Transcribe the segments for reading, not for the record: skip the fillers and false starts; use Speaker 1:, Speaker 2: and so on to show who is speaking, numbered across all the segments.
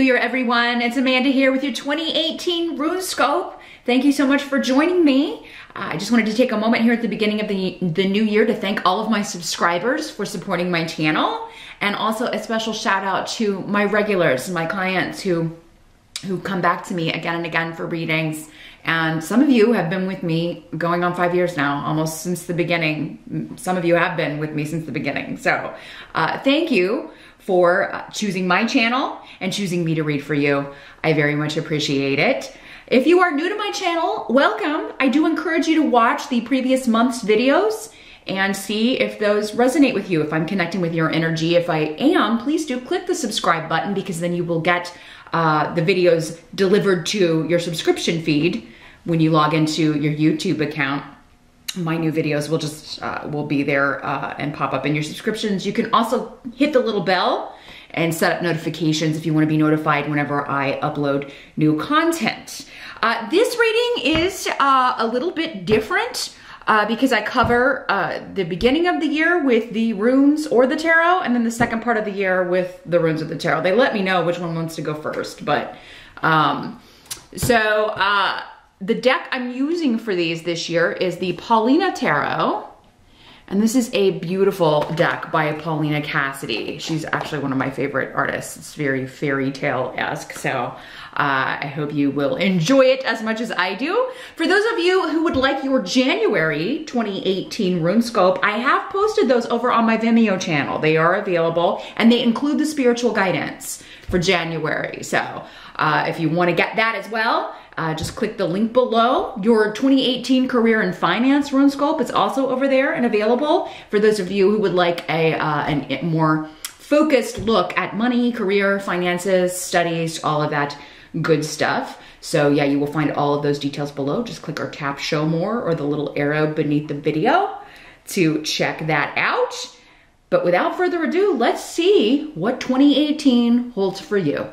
Speaker 1: Year, everyone. It's Amanda here with your 2018 RuneScope. Thank you so much for joining me. I just wanted to take a moment here at the beginning of the new year to thank all of my subscribers for supporting my channel, and also a special shout out to my regulars, my clients who come back to me again and again for readings. And some of you have been with me going on 5 years now, almost since the beginning. Some of you have been with me since the beginning. So thank you for choosing my channel and choosing me to read for you. I very much appreciate it. If you are new to my channel, welcome. I do encourage you to watch the previous month's videos and see if those resonate with you, if I'm connecting with your energy. If I am, please do click the subscribe button, because then you will get the videos delivered to your subscription feed when you log into your YouTube account. My new videos will just will be there and pop up in your subscriptions. You can also hit the little bell and set up notifications if you want to be notified whenever I upload new content. This reading is a little bit different because I cover the beginning of the year with the runes or the tarot, and then the second part of the year with the runes of the tarot. They let me know which one wants to go first, but the deck I'm using for these this year is the Paulina Tarot, and this is a beautiful deck by Paulina Cassidy. She's actually one of my favorite artists. It's very fairy tale-esque, so I hope you will enjoy it as much as I do. For those of you who would like your January 2018 RuneScope, I have posted those over on my Vimeo channel. They are available, and they include the spiritual guidance for January. So if you want to get that as well, just click the link below. Your 2018 Career and Finance RuneScope is also over there and available for those of you who would like a more focused look at money, career, finances, studies, all of that good stuff. So yeah, you will find all of those details below. Just click or tap show more or the little arrow beneath the video to check that out. But without further ado, let's see what 2018 holds for you.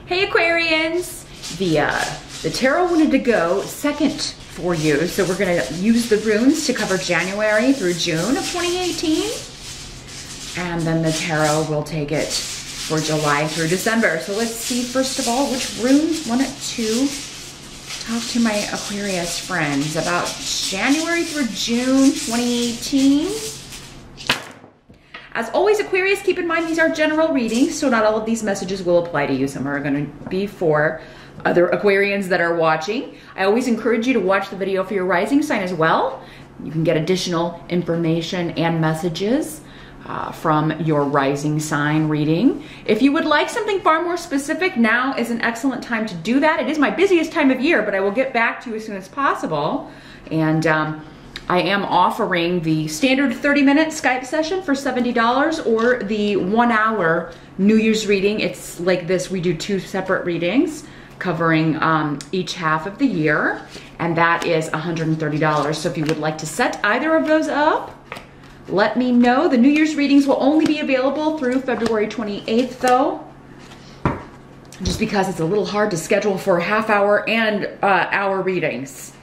Speaker 1: Hey Aquarians, the tarot wanted to go second for you, so we're gonna use the runes to cover January through June of 2018, and then the tarot will take it for July through December. So let's see first of all which runes wanted to talk to my Aquarius friends about January through June 2018. As always, Aquarius, keep in mind these are general readings, so not all of these messages will apply to you. Some are going to be for other Aquarians that are watching. I always encourage you to watch the video for your rising sign as well. You can get additional information and messages from your rising sign reading. If you would like something far more specific, now is an excellent time to do that. It is my busiest time of year, but I will get back to you as soon as possible. And I am offering the standard 30-minute Skype session for $70 or the 1 hour New Year's reading. It's like this. We do 2 separate readings covering each half of the year, and that is $130. So if you would like to set either of those up, let me know. The New Year's readings will only be available through February 28th though, just because it's a little hard to schedule for half-hour and hour readings.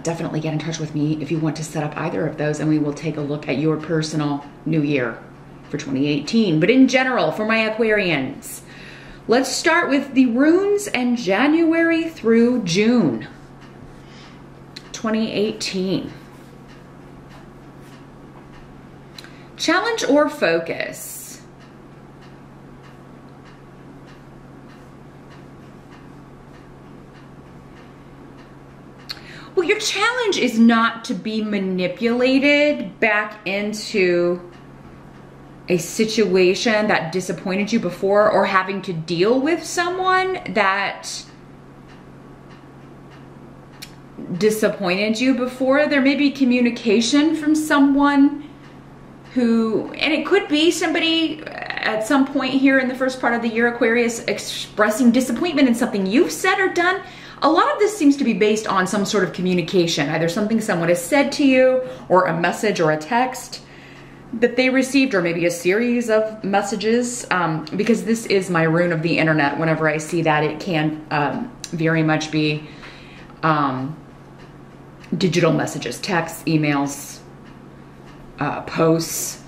Speaker 1: Definitely get in touch with me if you want to set up either of those, and we will take a look at your personal new year for 2018. But in general, for my Aquarians, let's start with the runes and January through June 2018. Challenge or focus? Well, your challenge is not to be manipulated back into a situation that disappointed you before, or having to deal with someone that disappointed you before. There may be communication from someone who, and it could be somebody at some point here in the first part of the year, Aquarius, expressing disappointment in something you've said or done. A lot of this seems to be based on some sort of communication, either something someone has said to you, or a message or a text that they received, or maybe a series of messages, because this is my rune of the internet. Whenever I see that, it can very much be digital messages, texts, emails, posts,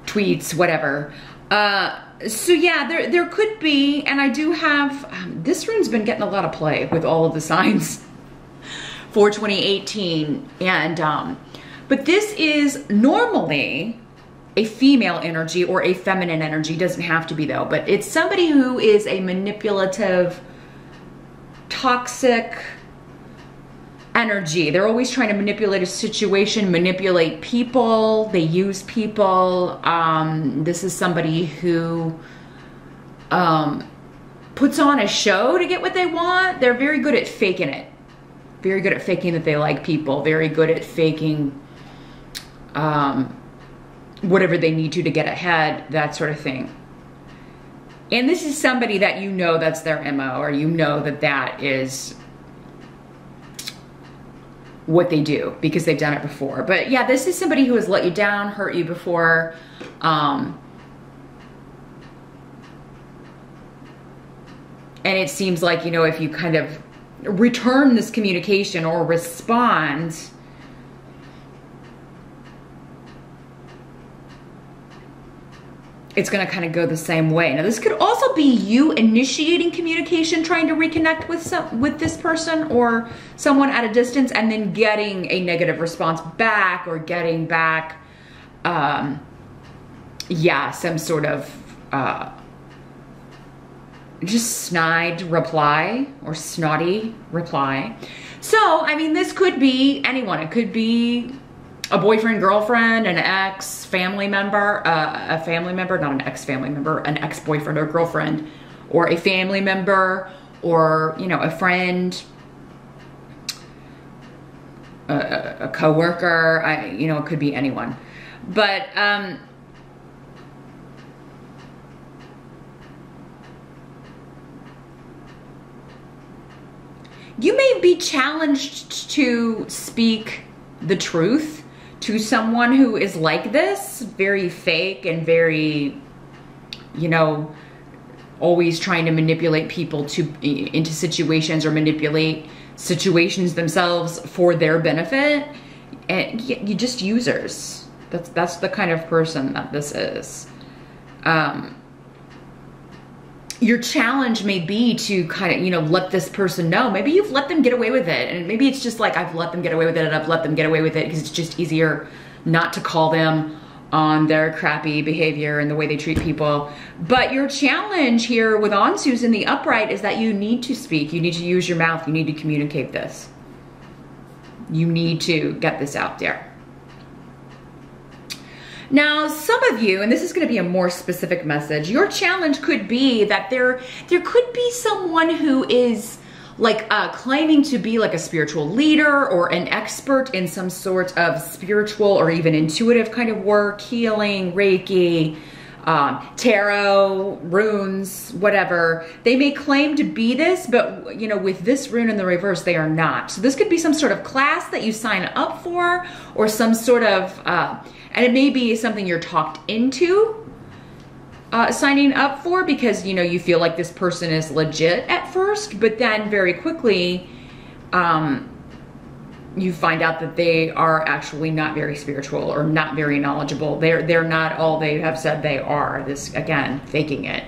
Speaker 1: tweets, whatever. So yeah, there could be, and I do have, this rune's been getting a lot of play with all of the signs for 2018. And, but this is normally a female energy or a feminine energy. Doesn't have to be though, but it's somebody who is a manipulative, toxic energy. They're always trying to manipulate a situation, manipulate people. They use people. This is somebody who puts on a show to get what they want. They're very good at faking it. Very good at faking that they like people. Very good at faking whatever they need to get ahead, that sort of thing. And this is somebody that you know that's their MO, or you know that that is what they do because they've done it before. But yeah, this is somebody who has let you down, hurt you before. And it seems like, you know, if you kind of return this communication or respond, it's going to kind of go the same way. Now, this could also be you initiating communication, trying to reconnect with this person or someone at a distance, and then getting a negative response back, or getting back, yeah, some sort of just snide reply or snotty reply. So, I mean, this could be anyone. It could be a boyfriend, girlfriend, an ex, family member, a family member, not an ex-family member, an ex-boyfriend or girlfriend, or a family member, or, you know, a friend, a coworker, you know, it could be anyone. But, you may be challenged to speak the truth to someone who is like this, very fake and very, you know, always trying to manipulate people into situations, or manipulate situations themselves for their benefit. And you just users. That's the kind of person that this is. Your challenge may be to kind of, you know, let this person know. Maybe you've let them get away with it. And maybe it's just like, I've let them get away with it, and I've let them get away with it because it's just easier not to call them on their crappy behavior and the way they treat people. But your challenge here with Ansu's in the upright is that you need to speak. You need to use your mouth. You need to communicate this. You need to get this out there. Now, some of you, and this is going to be a more specific message, your challenge could be that there could be someone who is like claiming to be like a spiritual leader or an expert in some sort of spiritual or even intuitive kind of work, healing, Reiki, tarot, runes, whatever. They may claim to be this, but, you know, with this rune in the reverse, they are not. So this could be some sort of class that you sign up for, or some sort of, and it may be something you're talked into signing up for, because, you know, you feel like this person is legit at first, but then very quickly you find out that they are actually not very spiritual or not very knowledgeable. They're not all they have said they are. This, again, faking it.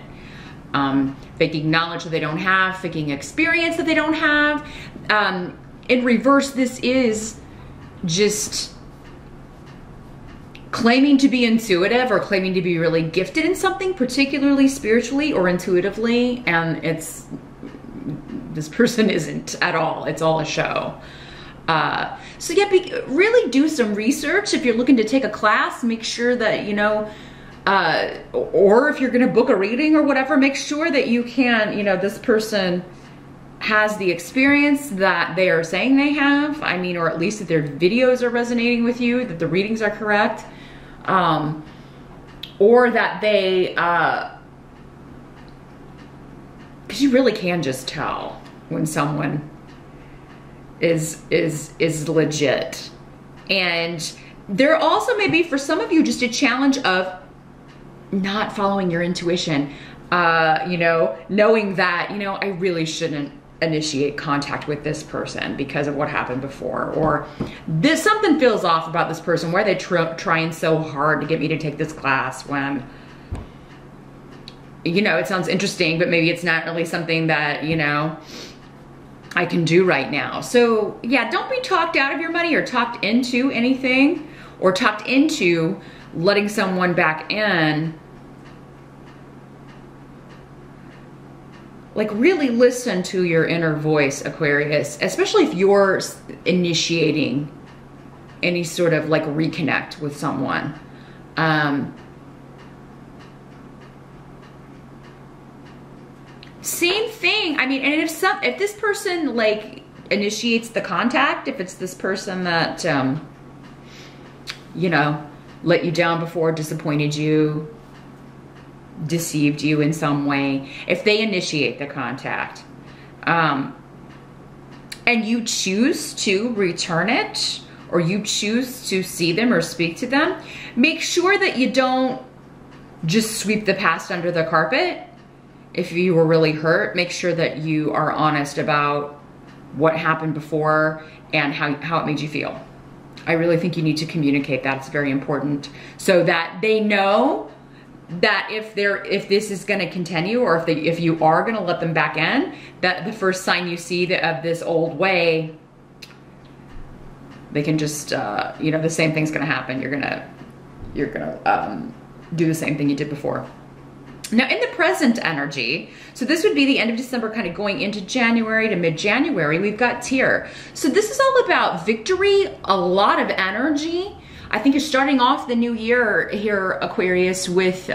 Speaker 1: Faking knowledge that they don't have, faking experience that they don't have. In reverse, this is just claiming to be intuitive or claiming to be really gifted in something, particularly spiritually or intuitively, and this person isn't at all. It's all a show. So yeah, really do some research. If you're looking to take a class, make sure that, you know, or if you're going to book a reading or whatever, make sure that you can, you know, this person has the experience that they are saying they have. I mean, or at least that their videos are resonating with you, that the readings are correct. Or that they, because you really can just tell when someone is legit. And there also may be, for some of you, just a challenge of not following your intuition, you know, knowing that, you know, I really shouldn't initiate contact with this person because of what happened before, or something feels off about this person. Why are they trying so hard to get me to take this class when, you know, it sounds interesting, but maybe it's not really something that, you know, I can do right now. So yeah, don't be talked out of your money or talked into anything, or talked into letting someone back in. Like, really listen to your inner voice, Aquarius, especially if you're initiating any sort of like reconnect with someone. Same thing. I mean, and if this person like initiates the contact, if it's this person that, you know, let you down before, disappointed you, deceived you in some way, if they initiate the contact, and you choose to return it, or you choose to see them or speak to them, make sure that you don't just sweep the past under the carpet. If you were really hurt, make sure that you are honest about what happened before and how it made you feel. I really think you need to communicate that. It's very important, so that they know that if this is going to continue, or if you are going to let them back in, that the first sign you see of this old way, they can just, you know, the same thing's going to happen. You're gonna do the same thing you did before. Now, in the present energy, so this would be the end of December, kind of going into January to mid-January, we've got Tear. So this is all about victory, a lot of energy. I think you're starting off the new year here, Aquarius, with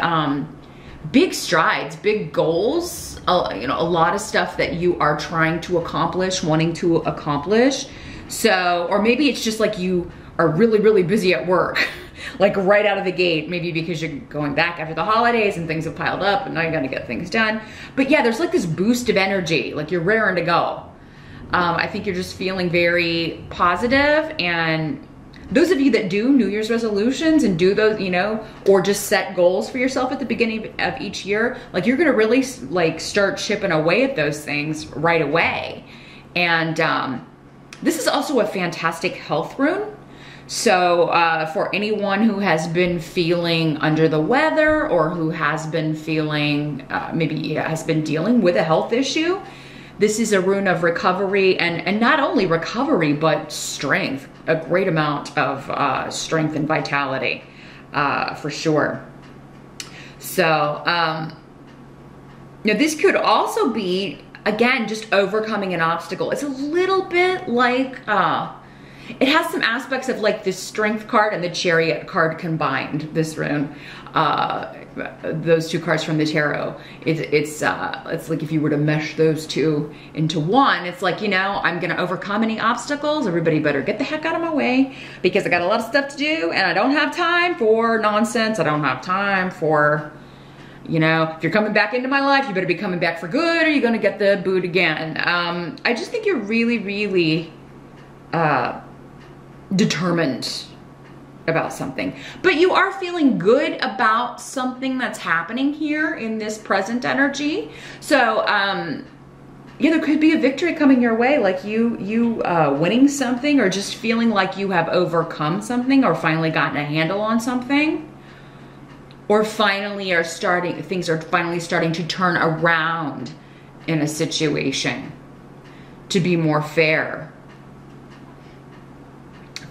Speaker 1: big strides, big goals, you know, a lot of stuff that you are trying to accomplish, wanting to accomplish. So, or maybe it's just like you are really, really busy at work. Like right out of the gate, maybe because you're going back after the holidays and things have piled up and now you gotta get things done. But yeah, there's like this boost of energy, like you're raring to go. I think you're just feeling very positive, and those of you that do New Year's resolutions and do those, you know, or just set goals for yourself at the beginning of each year, like you're gonna really like start chipping away at those things right away. And this is also a fantastic health rune. So for anyone who has been feeling under the weather, or who has been feeling, maybe has been dealing with a health issue, this is a rune of recovery, and not only recovery, but strength, a great amount of strength and vitality, for sure. So now this could also be, again, just overcoming an obstacle. It's a little bit like, it has some aspects of like this Strength card and the Chariot card combined, this rune. Those two cards from the tarot. It's like if you were to mesh those two into one, it's like, you know, I'm gonna overcome any obstacles. Everybody better get the heck out of my way, because I got a lot of stuff to do and I don't have time for nonsense. I don't have time for, you know, if you're coming back into my life, you better be coming back for good, or you're gonna get the boot again. I just think you're really, really determined about something, but you are feeling good about something that's happening here in this present energy. So yeah, there could be a victory coming your way, like you winning something, or just feeling like you have overcome something, or finally gotten a handle on something, or finally things are finally starting to turn around in a situation to be more fair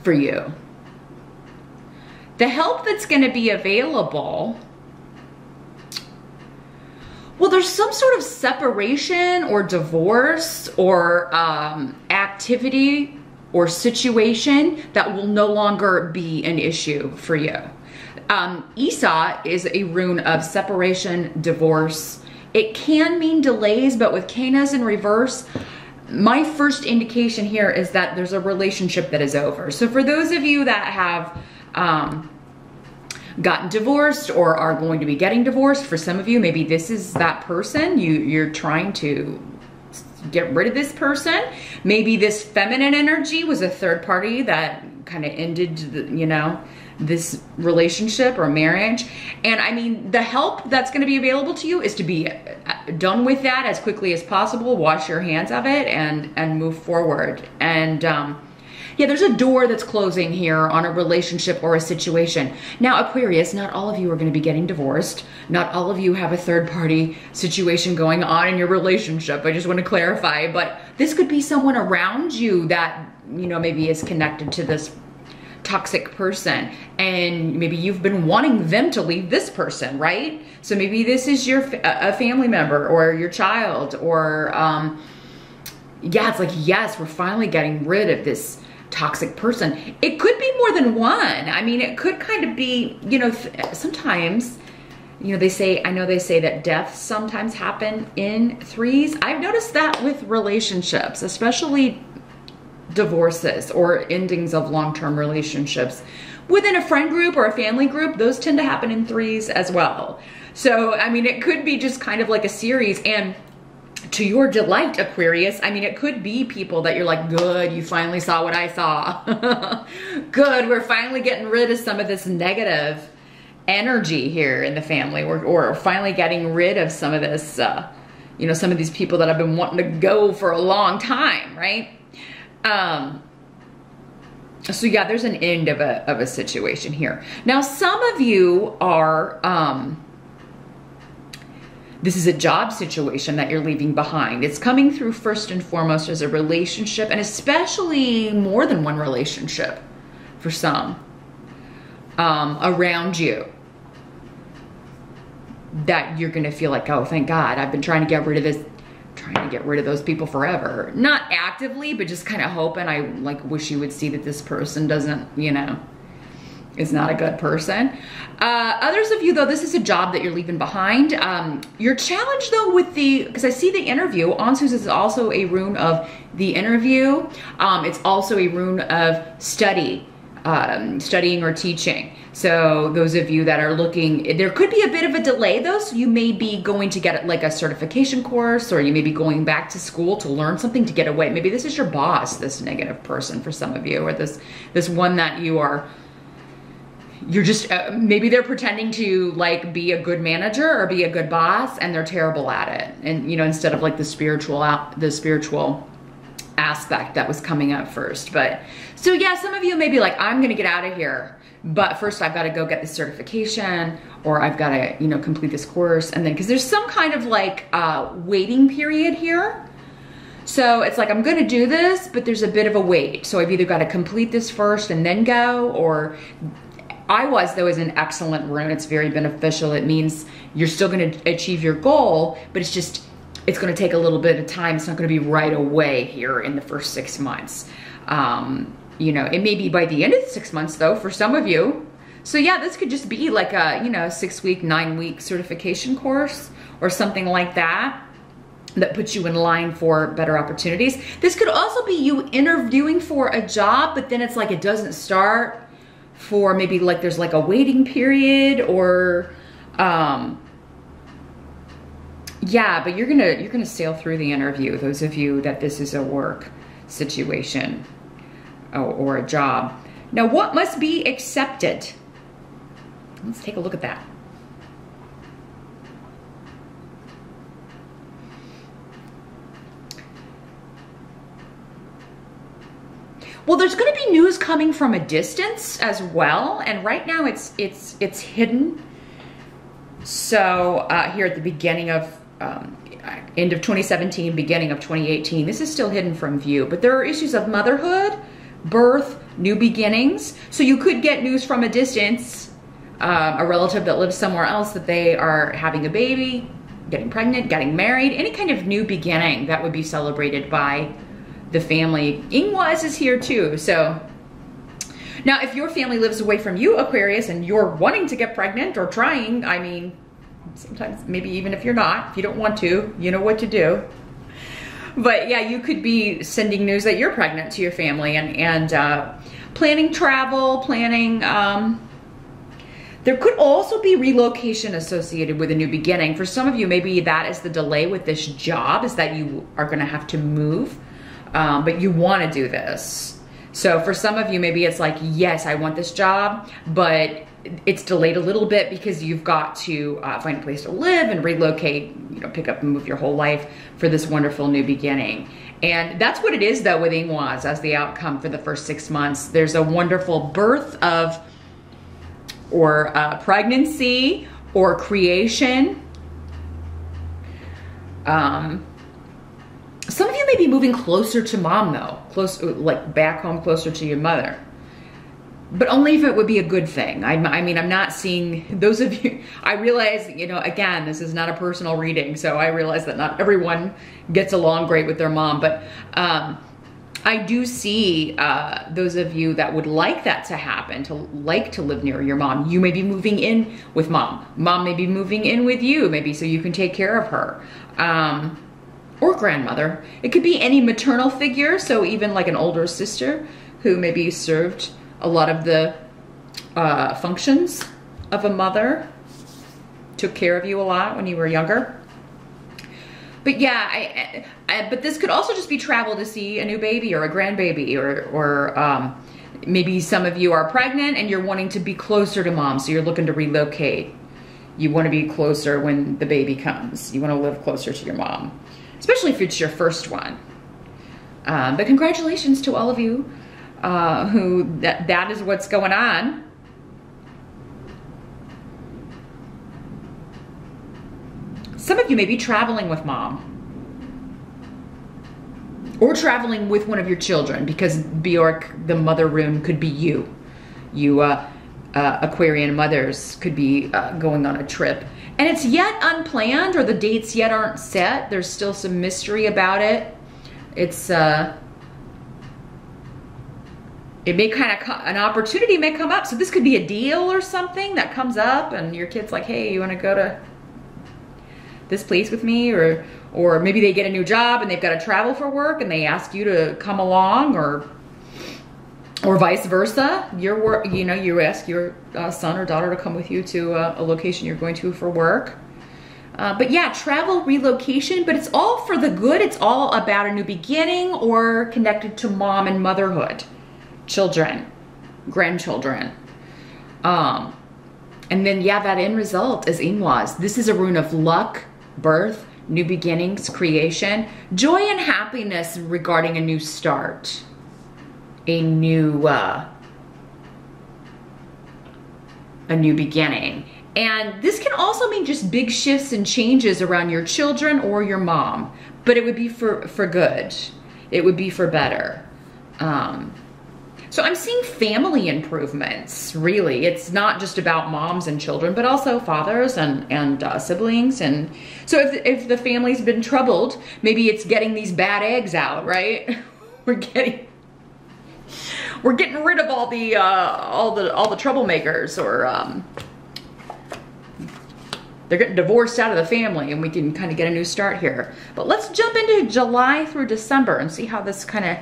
Speaker 1: for you. The help that's going to be available, well, there's some sort of separation or divorce or activity or situation that will no longer be an issue for you. Isa is a rune of separation, divorce. It can mean delays, but with Canas in reverse, my first indication here is that there's a relationship that is over. So for those of you that have gotten divorced or are going to be getting divorced, for some of you, maybe this is that person. You're trying to get rid of this person. Maybe this feminine energy was a third party that kind of ended, you know, this relationship or marriage. And I mean, the help that's going to be available to you is to be done with that as quickly as possible. Wash your hands of it and move forward. And yeah, there's a door that's closing here on a relationship or a situation. Now, Aquarius, not all of you are going to be getting divorced. Not all of you have a third party situation going on in your relationship. I just want to clarify, but this could be someone around you that, you know, maybe is connected to this toxic person, and maybe you've been wanting them to leave this person, right? So maybe this is a family member or your child, or yeah, it's like, yes, we're finally getting rid of this toxic person. It could be more than one. I mean, it could kind of be, you know, sometimes, you know, I know they say that deaths sometimes happen in threes. I've noticed that with relationships, especially divorces or endings of long-term relationships. Within a friend group or a family group, those tend to happen in threes as well. So, I mean, it could be just kind of like a series, and to your delight, Aquarius, I mean, it could be people that you're like, good, you finally saw what I saw. Good, we're finally getting rid of some of this negative energy here in the family, or finally getting rid of some of this, you know, some of these people that have been wanting to go for a long time, right? So yeah, there's an end of a situation here. Now, some of you are, this is a job situation that you're leaving behind. It's coming through first and foremost as a relationship, and especially more than one relationship for some around you, that you're going to feel like, oh, thank God, I've been trying to get rid of this, trying to get rid of those people forever. Not actively, but just kind of hoping, I like wish you would see that this person doesn't, you know, is not a good person. Others of you, though, this is a job that you're leaving behind. Your challenge, though, with because I see the interview, Ansus is also a rune of the interview. It's also a rune of studying or teaching. So those of you that are looking, there could be a bit of a delay, though. So you may be going to get like a certification course, or you may be going back to school to learn something to get away. Maybe this is your boss, this negative person for some of you, or this one that you're just, maybe they're pretending to like be a good manager or be a good boss, and they're terrible at it. And, you know, instead of like the spiritual aspect that was coming up first. But so yeah, some of you may be like, I'm going to get out of here, but first I've got to go get this certification, or I've got to, you know, complete this course. And then, cause there's some kind of like waiting period here. So it's like, I'm going to do this, but there's a bit of a wait. So I've either got to complete this first and then go, or though, is an excellent rune. It's very beneficial. It means you're still going to achieve your goal, but it's going to take a little bit of time. It's not going to be right away here in the first 6 months. You know, it may be by the end of the 6 months, though, for some of you. So yeah, this could just be like a, you know, 6-week, 9-week certification course or something like that puts you in line for better opportunities. This could also be you interviewing for a job, but then it's like it doesn't start for maybe like there's like a waiting period, or yeah, but you're gonna sail through the interview, those of you that this is a work situation or a job. Now, what must be accepted? Let's take a look at that. Well, there's going to be news coming from a distance as well, and right now it's hidden. So here at the beginning of end of 2017, beginning of 2018, this is still hidden from view. But there are issues of motherhood, birth, new beginnings. So you could get news from a distance, a relative that lives somewhere else, that they are having a baby, getting pregnant, getting married, any kind of new beginning that would be celebrated by the family. Ingwas is here too. So now if your family lives away from you, Aquarius, and you're wanting to get pregnant or trying, I mean, sometimes maybe even if you're not, if you don't want to, you know what to do. But yeah, you could be sending news that you're pregnant to your family, and planning travel, planning, there could also be relocation associated with a new beginning. For some of you, maybe that is the delay with this job, is that you are gonna have to move, but you wanna do this. So for some of you, maybe it's like, yes, I want this job, but it's delayed a little bit because you've got to find a place to live and relocate, you know, pick up and move your whole life for this wonderful new beginning. And that's what it is though with Ingwas as the outcome for the first 6 months. There's a wonderful birth of, or pregnancy or creation. Some of you may be moving closer to mom though, like back home closer to your mother. But only if it would be a good thing. I mean, I'm not seeing those of you, I realize, you know, again, this is not a personal reading, so I realize that not everyone gets along great with their mom, but I do see those of you that would like that to happen, to like to live near your mom. You may be moving in with mom. Mom may be moving in with you, maybe so you can take care of her. Or grandmother. It could be any maternal figure, so even like an older sister who maybe served a lot of the functions of a mother, took care of you a lot when you were younger. But yeah, but this could also just be travel to see a new baby or a grandbaby, or maybe some of you are pregnant and you're wanting to be closer to mom, so you're looking to relocate. You want to be closer when the baby comes. You want to live closer to your mom, especially if it's your first one. But congratulations to all of you who that is what's going on. Some of you may be traveling with mom, or traveling with one of your children, because Bjork, the mother rune, could be you. You Aquarian mothers could be going on a trip, and it's yet unplanned, or the dates yet aren't set. There's still some mystery about it. It's it may kind of, an opportunity may come up. So this could be a deal or something that comes up and your kid's like, hey, you want to go to this place with me? Or maybe they get a new job and they've got to travel for work and they ask you to come along, or vice versa. You ask your son or daughter to come with you to a location you're going to for work. But yeah, travel, relocation, but it's all for the good. It's all about a new beginning or connected to mom and motherhood. Children, grandchildren. And then yeah, that end result is Ingwas. This is a rune of luck, birth, new beginnings, creation, joy and happiness regarding a new start, a new beginning. And this can also mean just big shifts and changes around your children or your mom, but it would be for good. It would be for better. So I'm seeing family improvements, really. It's not just about moms and children, but also fathers and siblings. And so if the family's been troubled, maybe it's getting these bad eggs out, right? We're getting rid of all the troublemakers, or they're getting divorced out of the family, and we can kind of get a new start here. But let's jump into July through December and see how this kind of,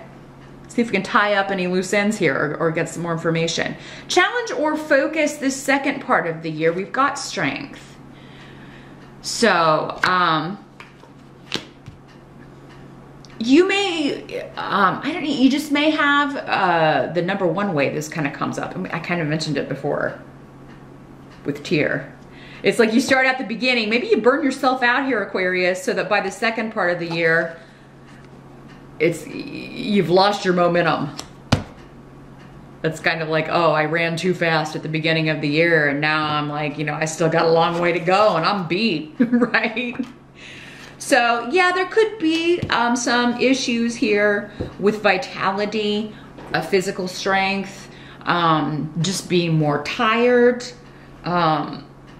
Speaker 1: see if we can tie up any loose ends here, or get some more information. Challenge or focus this second part of the year. We've got strength. So, you may, I don't know, you just may have the number one way this kind of comes up. I kind of mentioned it before with tear. It's like you start at the beginning. Maybe you burn yourself out here, Aquarius, so that by the second part of the year, you've lost your momentum. That's kind of like, oh, I ran too fast at the beginning of the year, and now I'm like, I still got a long way to go and I'm beat, right? So yeah, there could be some issues here with vitality, physical strength, just being more tired.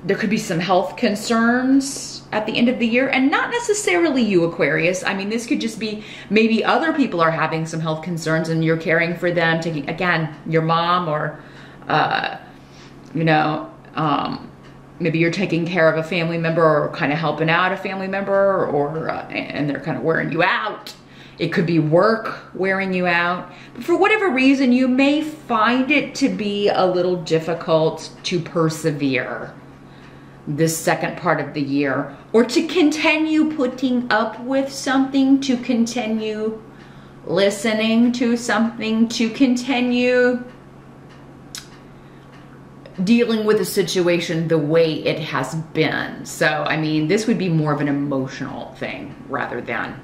Speaker 1: There could be some health concerns at the end of the year, and not necessarily you, Aquarius. I mean, this could just be maybe other people are having some health concerns and you're caring for them, taking, again, your mom, or, maybe you're taking care of a family member, or kind of helping out a family member, or and they're kind of wearing you out. It could be work wearing you out. But for whatever reason, you may find it to be a little difficult to persevere this second part of the year, or to continue putting up with something, to continue listening to something, to continue dealing with a situation the way it has been. So, I mean, this would be more of an emotional thing rather than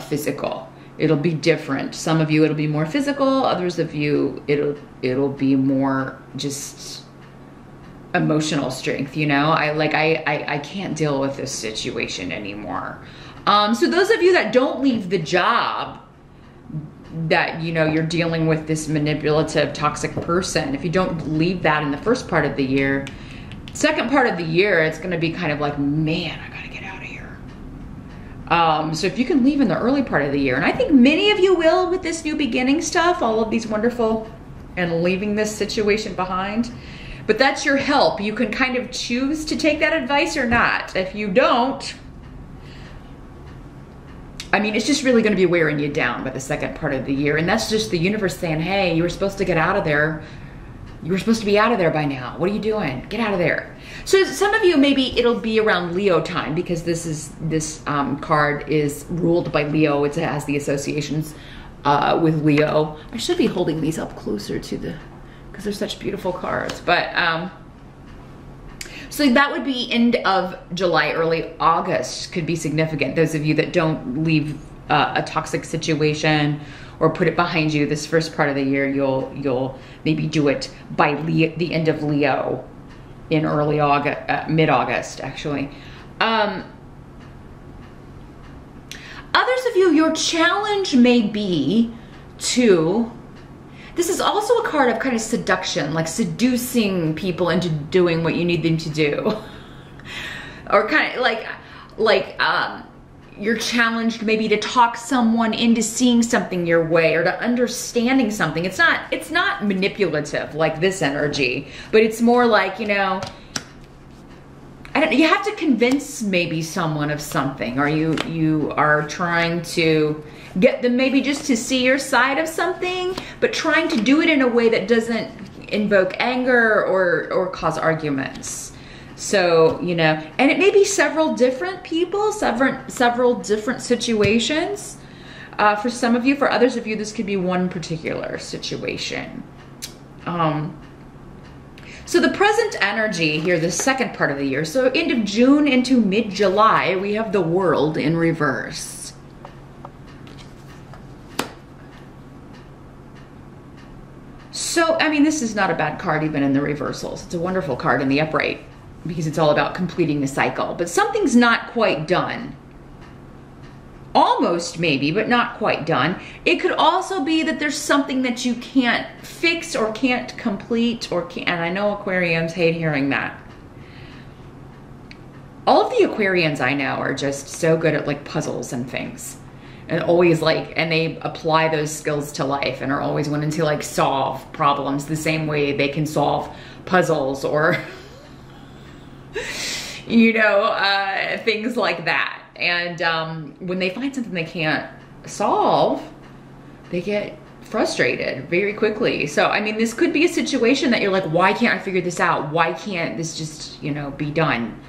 Speaker 1: physical. It'll be different. Some of you, it'll be more physical. Others of you, it'll be more just emotional strength, you know? I can't deal with this situation anymore. So those of you that don't leave the job, that, you know, you're dealing with this manipulative, toxic person, if you don't leave that in the first part of the year, second part of the year, it's going to be kind of like, man, I got to get out of here. So if you can leave in the early part of the year, and I think many of you will with this new beginning stuff, all of these wonderful, and leaving this situation behind, but that's your help. You can kind of choose to take that advice or not. If you don't, I mean, it's just really going to be wearing you down by the second part of the year. And that's just the universe saying, hey, you were supposed to get out of there. You were supposed to be out of there by now. What are you doing? Get out of there. So some of you, maybe it'll be around Leo time, because this card is ruled by Leo. It has the associations with Leo. I should be holding these up closer to the, because they're such beautiful cards. But so that would be end of July, early August could be significant. Those of you that don't leave a toxic situation or put it behind you this first part of the year, you'll maybe do it by the end of Leo in early August, mid-August actually. Others of you, your challenge may be to, this is also a card of kind of seduction, like seducing people into doing what you need them to do. Or kind of like you're challenged maybe to talk someone into seeing something your way or to understanding something. It's not manipulative like this energy, but it's more like, you know, you have to convince maybe someone of something, or you are trying to get them maybe just to see your side of something, but trying to do it in a way that doesn't invoke anger or cause arguments. So, you know, and it may be several different people, several different situations. For some of you, for others of you, this could be one particular situation. So the present energy here, the second part of the year, so end of June into mid-July, we have the World in reverse. So, I mean, this is not a bad card even in the reversals. It's a wonderful card in the upright because it's all about completing the cycle. But something's not quite done. Almost maybe, but not quite done. It could also be that there's something that you can't fix or can't complete or can't, and I know Aquarians hate hearing that. All of the Aquarians I know are just so good at like puzzles and things. And always like, and they apply those skills to life and are always wanting to like solve problems the same way they can solve puzzles or, you know, things like that. And when they find something they can't solve, they get frustrated very quickly. So, I mean, this could be a situation that you're like, why can't I figure this out? Why can't this just, you know, be done?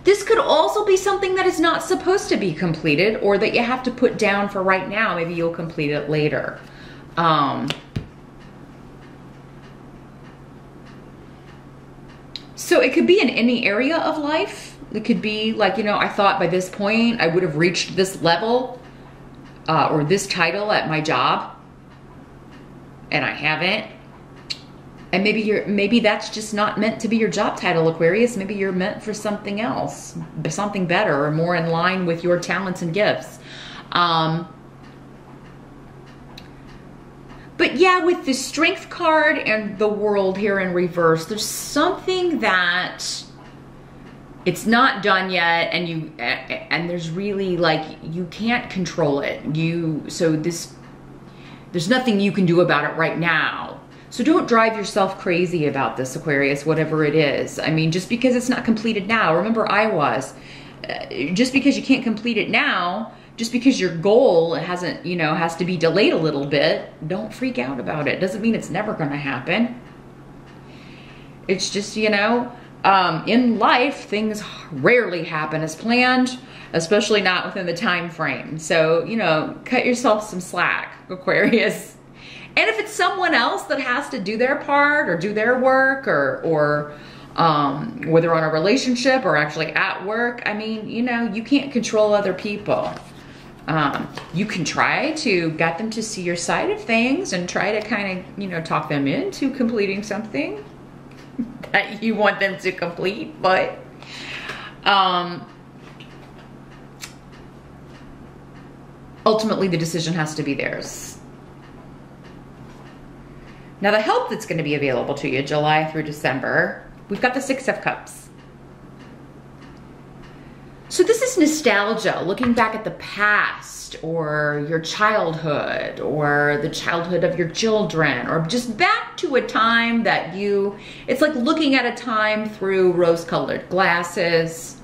Speaker 1: This could also be something that is not supposed to be completed or that you have to put down for right now. Maybe you'll complete it later. So it could be in any area of life. It could be like, you know, I thought by this point I would have reached this level or this title at my job, and I haven't. And maybe that's just not meant to be your job title, Aquarius. Maybe you're meant for something else, something better or more in line with your talents and gifts. But yeah, with the Strength card and the World here in reverse, there's something that it's not done yet, and there's really like, you can't control it. There's nothing you can do about it right now. So don't drive yourself crazy about this, Aquarius, whatever it is. I mean, just because it's not completed now, remember I was, just because you can't complete it now, just because your goal hasn't, you know, has to be delayed a little bit, don't freak out about it. Doesn't mean it's never going to happen. It's just, you know, in life, things rarely happen as planned, especially not within the time frame. So, you know, cut yourself some slack, Aquarius. And if it's someone else that has to do their part or do their work, or whether on a relationship or actually at work, I mean, you know, you can't control other people. You can try to get them to see your side of things and try to kind of, you know, talk them into completing something that you want them to complete, but ultimately the decision has to be theirs. Now the help that's going to be available to you July through December, we've got the Six of Cups. So this is nostalgia, looking back at the past or your childhood or the childhood of your children, or just back to a time that it's like looking at a time through rose-colored glasses.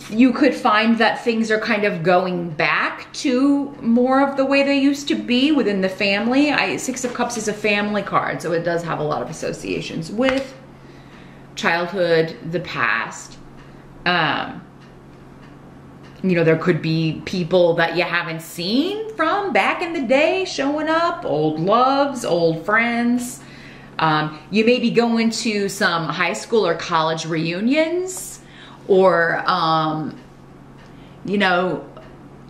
Speaker 1: You could find that things are kind of going back to more of the way they used to be within the family. Six of Cups is a family card, so it does have a lot of associations with childhood, the past. You know, there could be people that you haven't seen from back in the day showing up, old loves, old friends. You may be going to some high school or college reunions, or, you know,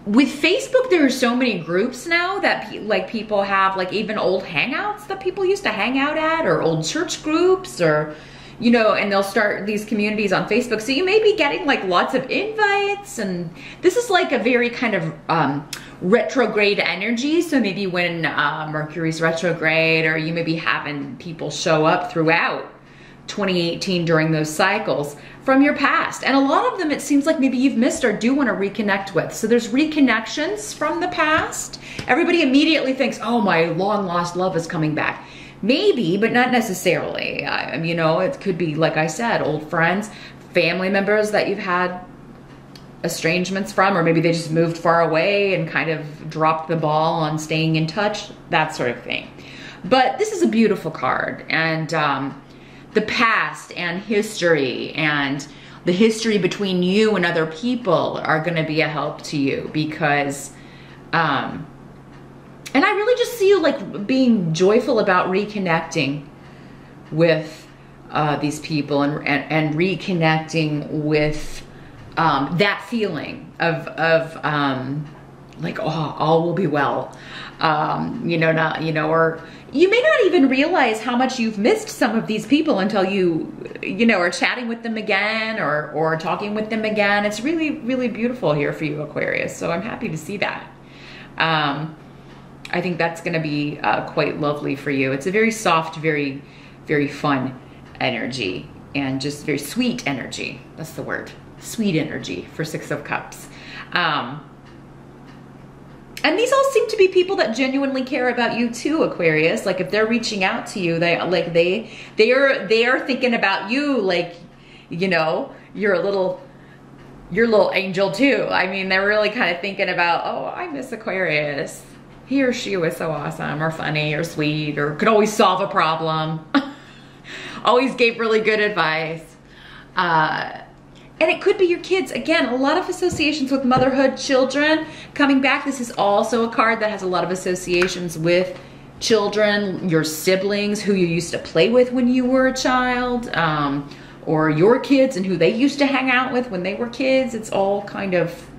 Speaker 1: with Facebook, there are so many groups now that people have, like, even old hangouts that people used to hang out at, or old church groups, or, you know, and they'll start these communities on Facebook. So you may be getting like lots of invites, and this is like a very kind of retrograde energy. So maybe when Mercury's retrograde, or you may be having people show up throughout 2018 during those cycles from your past. And a lot of them, it seems like maybe you've missed or do want to reconnect with. So there's reconnections from the past. Everybody immediately thinks, oh, my long lost love is coming back. Maybe, but not necessarily. You know, it could be, like I said, old friends, family members that you've had estrangements from, or maybe they just moved far away and kind of dropped the ball on staying in touch, that sort of thing. But this is a beautiful card, and the past and history and the history between you and other people are going to be a help to you, because and I really just see you like being joyful about reconnecting with these people, and reconnecting with that feeling of like, oh, all will be well. You know, not, you know, or you may not even realize how much you've missed some of these people until you know, are chatting with them again, or talking with them again. It's really, really beautiful here for you, Aquarius. So I'm happy to see that. I think that's going to be quite lovely for you. It's a very soft, very, very fun energy, and just very sweet energy. That's the word. Sweet energy for Six of Cups. And these all seem to be people that genuinely care about you too, Aquarius. Like, if they're reaching out to you, they are thinking about you, like, you know, you're a little angel too. I mean, they're really kind of thinking about, oh, I miss Aquarius. He or she was so awesome, or funny, or sweet, or could always solve a problem. Always gave really good advice. And it could be your kids. Again, a lot of associations with motherhood, children coming back. This is also a card that has a lot of associations with children, your siblings, who you used to play with when you were a child, or your kids and who they used to hang out with when they were kids. It's all kind of,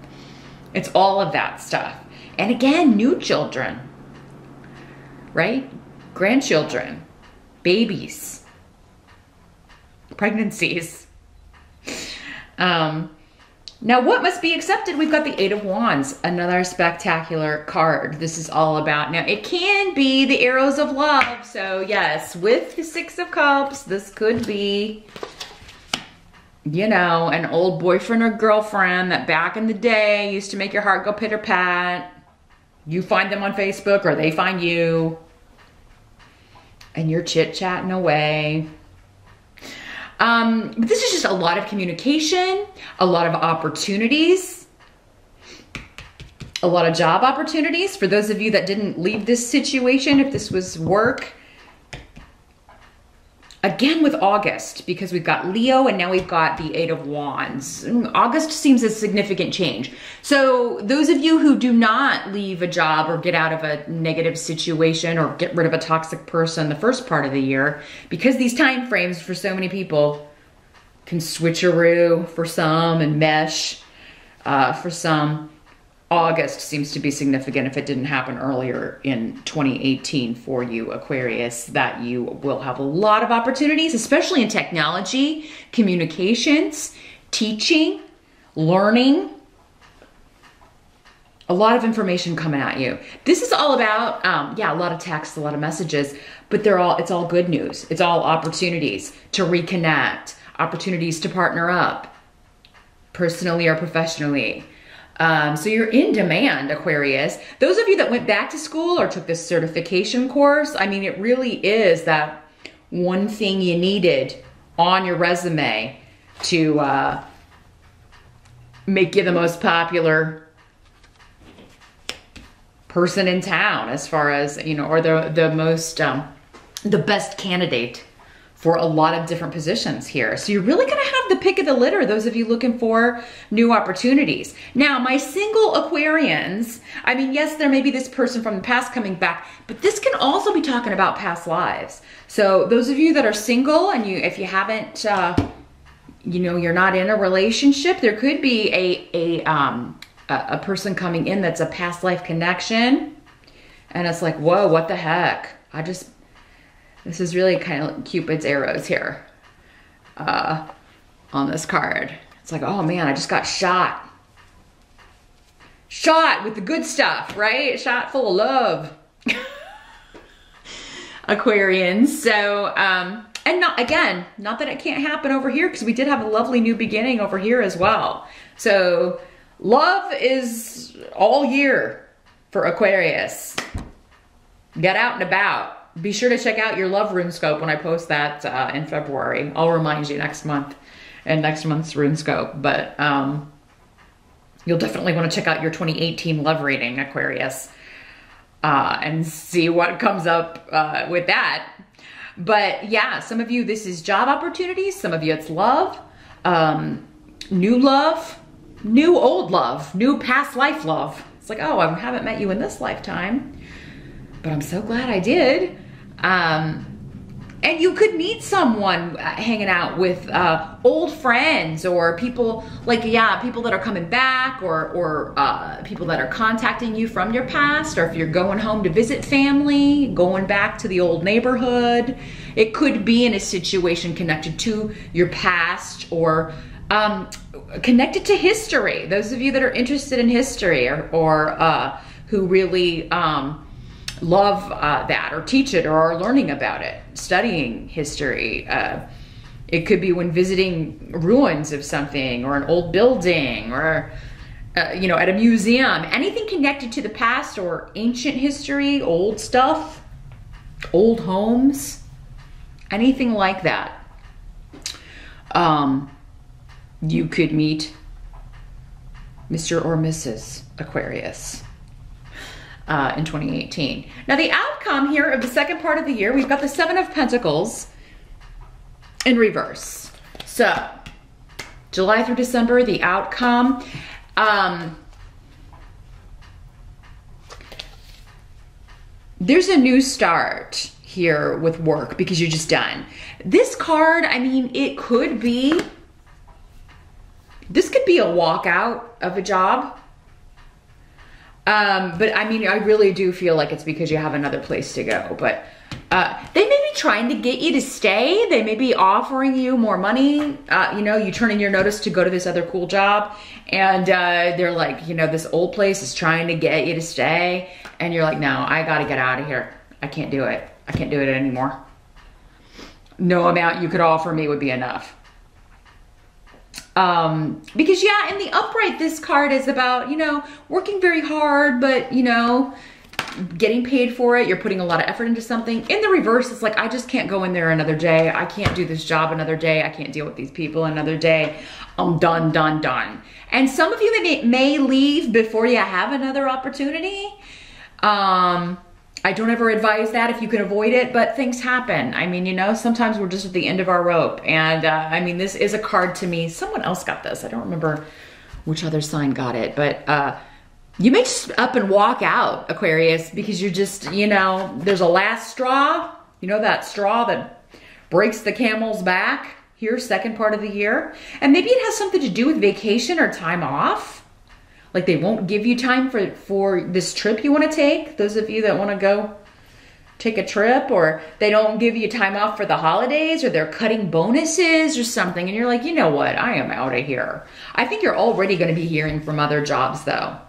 Speaker 1: it's all of that stuff. And again, new children, right? Grandchildren, babies, pregnancies. Now, what must be accepted? We've got the Eight of Wands, another spectacular card. This is all about, now it can be the arrows of love. So yes, with the Six of Cups, this could be, you know, an old boyfriend or girlfriend that back in the day used to make your heart go pitter pat. You find them on Facebook, or they find you, and you're chit-chatting away. But this is just a lot of communication, a lot of opportunities, a lot of job opportunities. For those of you that didn't leave this situation, if this was work, again with August, because we've got Leo and now we've got the Eight of Wands. August seems a significant change. So those of you who do not leave a job or get out of a negative situation or get rid of a toxic person the first part of the year, because these time frames for so many people can switcheroo for some and mesh for some, August seems to be significant if it didn't happen earlier in 2018 for you, Aquarius, that you will have a lot of opportunities, especially in technology, communications, teaching, learning. A lot of information coming at you. This is all about, yeah, a lot of texts, a lot of messages, but it's all good news. It's all opportunities to reconnect, opportunities to partner up, personally or professionally. So you're in demand, Aquarius. Those of you that went back to school or took this certification course, I mean, it really is that one thing you needed on your resume to make you the most popular person in town, as far as, you know, or the most, the best candidate for a lot of different positions here. So you're really gonna have the pick of the litter, those of you looking for new opportunities. Now, my single Aquarians, I mean, yes, there may be this person from the past coming back, but this can also be talking about past lives. So those of you that are single and if you haven't, you know, you're not in a relationship, there could be a person coming in that's a past life connection. And it's like, whoa, what the heck? This is really kind of Cupid's arrows here on this card. It's like, oh man, I just got shot. Shot with the good stuff, right? Shot full of love. Aquarians. So, and not that it can't happen over here, because we did have a lovely new beginning over here as well. So love is all year for Aquarius. Get out and about. Be sure to check out your love RuneScope when I post that in February. I'll remind you next month in next month's RuneScope. But you'll definitely want to check out your 2018 love reading, Aquarius, and see what comes up with that. But yeah, some of you, this is job opportunities. Some of you, it's love, new old love, new past life love. It's like, oh, I haven't met you in this lifetime, but I'm so glad I did. And you could meet someone hanging out with old friends, or people like, yeah, people that are coming back, or people that are contacting you from your past, or if you're going home to visit family, going back to the old neighborhood. It could be in a situation connected to your past, or connected to history. Those of you that are interested in history, or who really love that, or teach it, or are learning about it, studying history. It could be when visiting ruins of something, or an old building, or you know, at a museum. Anything connected to the past or ancient history, old stuff, old homes, anything like that. You could meet Mr. or Mrs. Aquarius in 2018. Now, the outcome here of the second part of the year, we've got the Seven of Pentacles in reverse. So July through December, the outcome. There's a new start here with work, because you're just done. This card, I mean, this could be a walkout of a job. But I mean, I really do feel like it's because you have another place to go. But they may be trying to get you to stay. They may be offering you more money. You know, you turn in your notice to go to this other cool job, and they're like, you know, this old place is trying to get you to stay. And you're like, no, I got to get out of here. I can't do it. I can't do it anymore. No amount you could offer me would be enough. Because yeah, in the upright, this card is about, you know, working very hard, but, you know, getting paid for it. You're putting a lot of effort into something. In the reverse, it's like, I just can't go in there another day. I can't do this job another day. I can't deal with these people another day. I'm done, done, done. And some of you may leave before you have another opportunity. I don't ever advise that if you can avoid it, but things happen. I mean, you know, sometimes we're just at the end of our rope. And I mean, this is a card to me. Someone else got this. I don't remember which other sign got it, but you may just up and walk out, Aquarius, because you're just, you know, there's a last straw. You know, that straw that breaks the camel's back here, second part of the year. And maybe it has something to do with vacation or time off. Like they won't give you time for this trip you want to take. Those of you that want to go take a trip, or they don't give you time off for the holidays, or they're cutting bonuses or something. And you're like, you know what? I am out of here. I think you're already going to be hearing from other jobs though.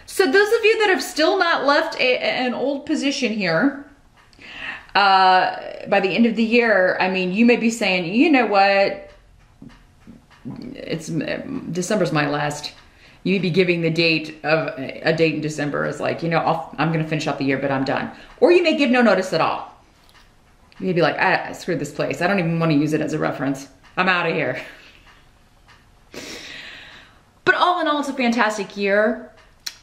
Speaker 1: So those of you that have still not left an old position here, by the end of the year, I mean, you may be saying, you know what? December's my last. You'd be giving the date of a date in December as like, you know, I'm going to finish out the year, but I'm done. Or you may give no notice at all. You may be like, I screwed this place. I don't even want to use it as a reference. I'm out of here. But all in all, it's a fantastic year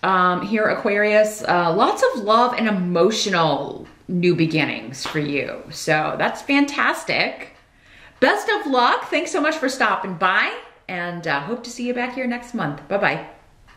Speaker 1: here, Aquarius. Lots of love and emotional new beginnings for you. So that's fantastic. Best of luck. Thanks so much for stopping by, and hope to see you back here next month. Bye-bye.